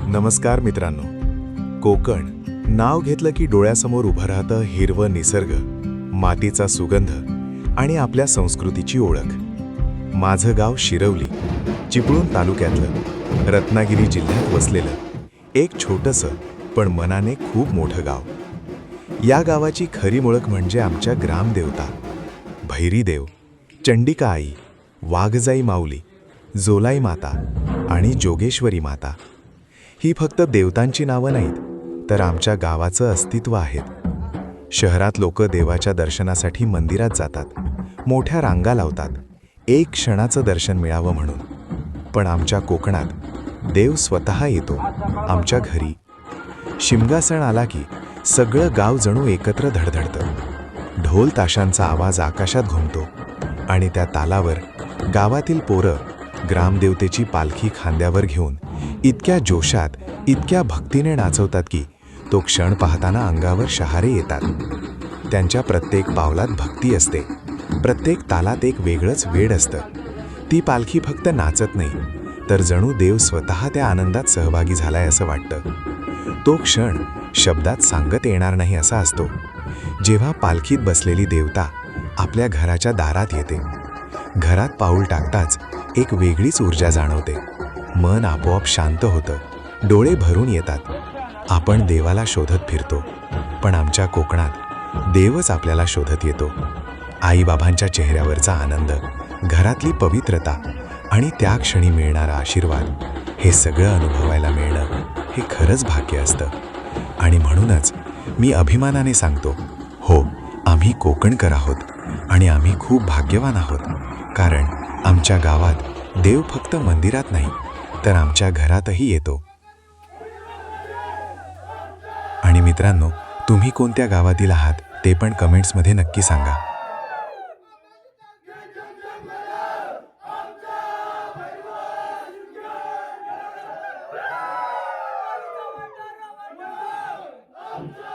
नमस्कार मित्रांनो. कोकण नाव घेतलं की डोळ्यासमोर उभं राहतं हिरवं निसर्ग, मातीचा सुगंध आणि आपल्या संस्कृतीची ओळख. माझं गाव शिरवली, चिपळूण तालुक्यातलं, रत्नागिरी जिल्ह्यात वसलेलं एक छोटंसं पण मनाने खूप मोठं गाव. या गावाची खरी ओळख म्हणजे आमच्या ग्रामदेवता भैरीदेव, चंडिका आई, वाघजाई माऊली, जोलाई माता आणि जोगेश्वरी माता. ही फक्त देवतांची नावं नाहीत, तर आमच्या गावाचं अस्तित्व आहेत. शहरात लोक देवाच्या दर्शनासाठी मंदिरात जातात, मोठ्या रांगा लावतात, एक क्षणाचं दर्शन मिळावं म्हणून. पण आमच्या कोकणात देव स्वतः येतो आमच्या घरी. शिमगा सण आला की सगळं गाव जणू एकत्र धडधडतं. ढोल ताशांचा आवाज आकाशात घुमतो आणि त्या तालावर गावातील पोरं ग्रामदेवतेची पालखी खांद्यावर घेऊन इतक्या जोशात, इतक्या भक्तीने नाचवतात की तो क्षण पाहताना अंगावर शहारे येतात. त्यांच्या प्रत्येक पावलात भक्ती असते, प्रत्येक तालात एक वेगळंच वेड असतं. ती पालखी फक्त नाचत नाही, तर जणू देव स्वतः त्या आनंदात सहभागी झालाय असं वाटतं. तो क्षण शब्दात सांगत येणार नाही असा असतो. जेव्हा पालखीत बसलेली देवता आपल्या घराच्या दारात येते, घरात पाऊल टाकताच एक वेगळीच ऊर्जा जाणवते. मन आपोआप शांत होतं, डोळे भरून येतात. आपण देवाला शोधत फिरतो, पण आमच्या कोकणात देवच आपल्याला शोधत येतो. आईबाबांच्या चेहऱ्यावरचा आनंद, घरातली पवित्रता आणि त्या क्षणी मिळणारा आशीर्वाद, हे सगळं अनुभवायला मिळणं हे खरंच भाग्य असतं. आणि म्हणूनच मी अभिमानाने सांगतो, हो, आम्ही कोकणकर आहोत आणि आम्ही खूप भाग्यवान आहोत, कारण आमच्या गावात देव फक्त मंदिरात नाही, तर आमच्या घरातही येतो. आणि मित्रांनो, तुम्ही कोणत्या गावातील आहात ते पण कमेंट्समध्ये नक्की सांगा. आमचा